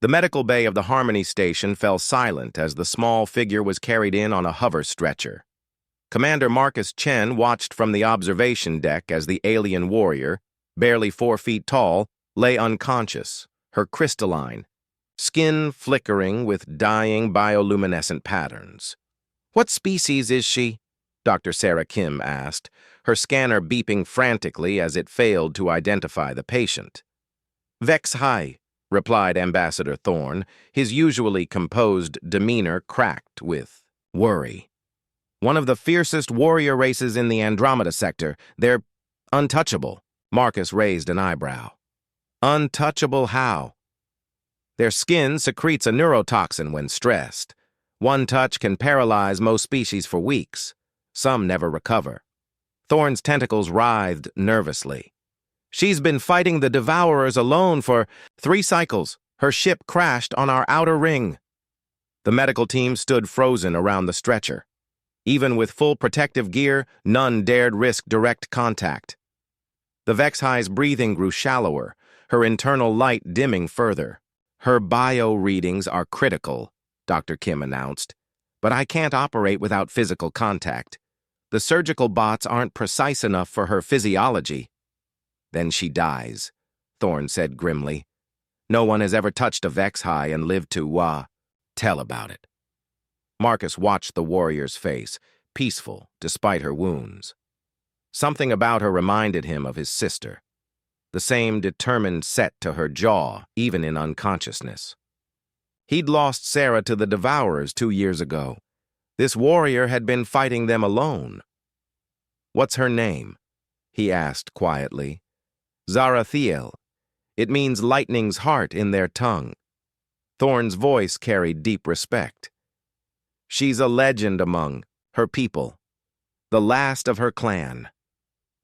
The medical bay of the Harmony station fell silent as the small figure was carried in on a hover stretcher. Commander Marcus Chen watched from the observation deck as the alien warrior, barely 4 feet tall, lay unconscious, her crystalline, skin flickering with dying bioluminescent patterns. "What species is she?" Dr. Sarah Kim asked, her scanner beeping frantically as it failed to identify the patient. "Vex High," replied Ambassador Thorne, his usually composed demeanor cracked with worry. "One of the fiercest warrior races in the Andromeda sector. They're untouchable." Marcus raised an eyebrow. "Untouchable how?" "Their skin secretes a neurotoxin when stressed. One touch can paralyze most species for weeks. Some never recover." Thorne's tentacles writhed nervously. "She's been fighting the Devourers alone for 3 cycles. Her ship crashed on our outer ring." The medical team stood frozen around the stretcher. Even with full protective gear, none dared risk direct contact. The Vex High's breathing grew shallower, her internal light dimming further. "Her bio readings are critical," Dr. Kim announced, "but I can't operate without physical contact. The surgical bots aren't precise enough for her physiology." "Then she dies," Thorne said grimly. "No one has ever touched a Vex High and lived to, tell about it." Marcus watched the warrior's face, peaceful despite her wounds. Something about her reminded him of his sister. The same determined set to her jaw, even in unconsciousness. He'd lost Sarah to the Devourers 2 years ago. This warrior had been fighting them alone. "What's her name?" he asked quietly. "Zarathiel. It means lightning's heart in their tongue." Thorne's voice carried deep respect. "She's a legend among her people, the last of her clan."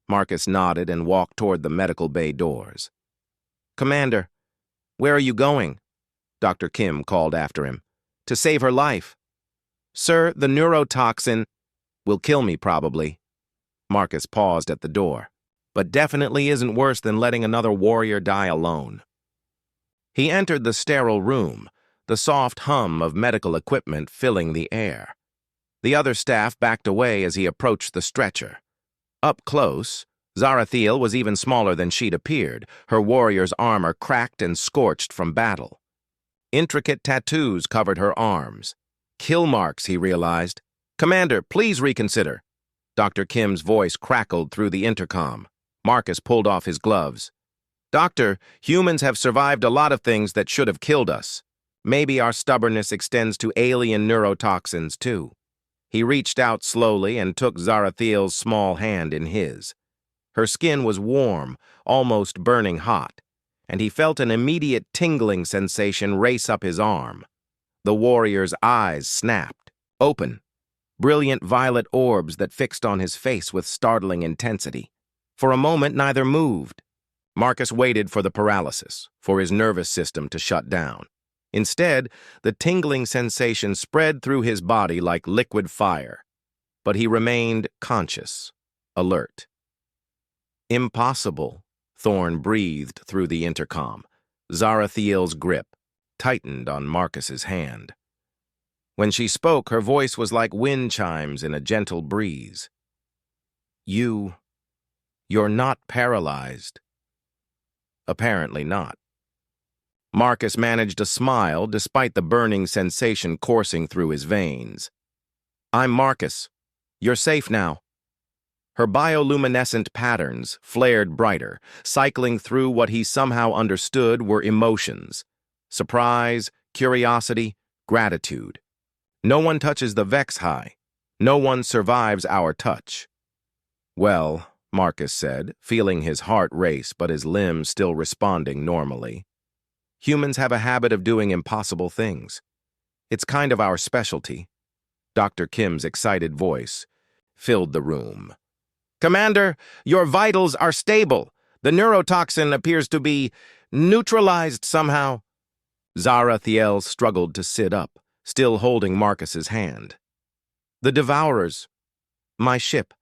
Marcus nodded and walked toward the medical bay doors. "Commander, where are you going?" Dr. Kim called after him. "To save her life." "Sir, the neurotoxin will kill me probably." Marcus paused at the door. "But definitely isn't worse than letting another warrior die alone." He entered the sterile room, the soft hum of medical equipment filling the air. The other staff backed away as he approached the stretcher. Up close, Zarathiel was even smaller than she'd appeared, her warrior's armor cracked and scorched from battle. Intricate tattoos covered her arms. Kill marks, he realized. "Commander, please reconsider." Dr. Kim's voice crackled through the intercom. Marcus pulled off his gloves. "Doctor, humans have survived a lot of things that should have killed us. Maybe our stubbornness extends to alien neurotoxins, too." He reached out slowly and took Zarathiel's small hand in his. Her skin was warm, almost burning hot, and he felt an immediate tingling sensation race up his arm. The warrior's eyes snapped, open, brilliant violet orbs that fixed on his face with startling intensity. For a moment, neither moved. Marcus waited for the paralysis, for his nervous system to shut down. Instead, the tingling sensation spread through his body like liquid fire. But he remained conscious, alert. "Impossible," Thorne breathed through the intercom. Zarathiel's grip tightened on Marcus's hand. When she spoke, her voice was like wind chimes in a gentle breeze. You're not paralyzed." Apparently not. Marcus managed a smile despite the burning sensation coursing through his veins. "I'm Marcus. You're safe now." Her bioluminescent patterns flared brighter, cycling through what he somehow understood were emotions: surprise, curiosity, gratitude. No one touches the Vex High. No one survives our touch. "Well," Marcus said, feeling his heart race but his limbs still responding normally, "humans have a habit of doing impossible things. It's kind of our specialty." Dr. Kim's excited voice filled the room. "Commander, your vitals are stable. The neurotoxin appears to be neutralized somehow." Zarathiel struggled to sit up, still holding Marcus's hand. "The Devourers. My ship.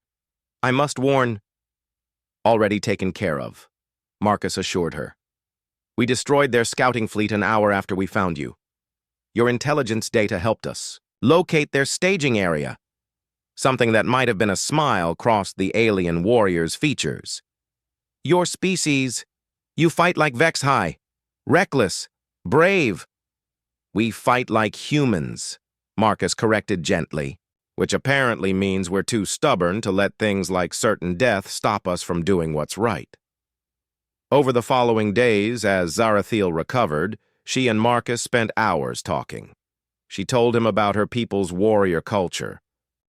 I must warn—" "Already taken care of," Marcus assured her. We destroyed their scouting fleet an hour after we found you. Your intelligence data helped us locate their staging area. Something that might have been a smile crossed the alien warrior's features. Your species, you fight like Vex-High, reckless, brave. We fight like humans, Marcus corrected gently, which apparently means we're too stubborn to let things like certain death stop us from doing what's right. Over the following days, as Zarathiel recovered, she and Marcus spent hours talking. She told him about her people's warrior culture,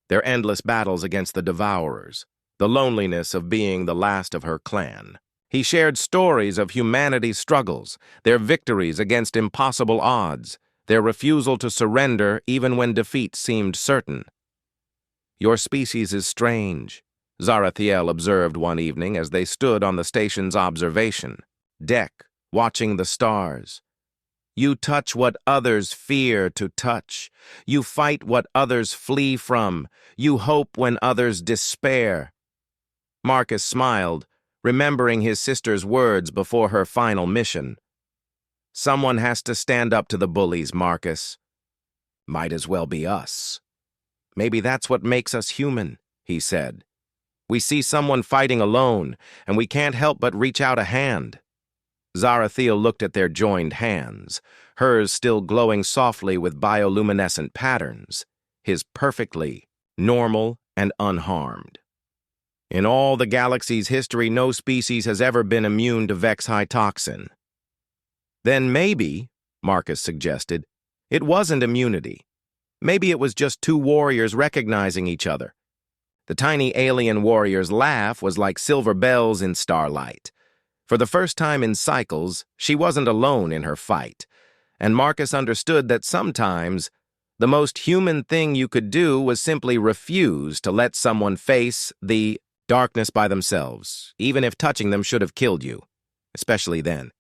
their endless battles against the Devourers, the loneliness of being the last of her clan. He shared stories of humanity's struggles, their victories against impossible odds, their refusal to surrender even when defeat seemed certain. Your species is strange, Zarathiel observed one evening as they stood on the station's observation deck, watching the stars. You touch what others fear to touch. You fight what others flee from. You hope when others despair. Marcus smiled, remembering his sister's words before her final mission. Someone has to stand up to the bullies, Marcus. Might as well be us. Maybe that's what makes us human, he said. We see someone fighting alone, and we can't help but reach out a hand. Zarathiel looked at their joined hands, hers still glowing softly with bioluminescent patterns, his perfectly normal and unharmed. In all the galaxy's history, no species has ever been immune to Vex-High toxin. Then maybe, Marcus suggested, it wasn't immunity. Maybe it was just two warriors recognizing each other. The tiny alien warrior's laugh was like silver bells in starlight. For the first time in cycles, she wasn't alone in her fight, and Marcus understood that sometimes the most human thing you could do was simply refuse to let someone face the darkness by themselves, even if touching them should have killed you, especially then.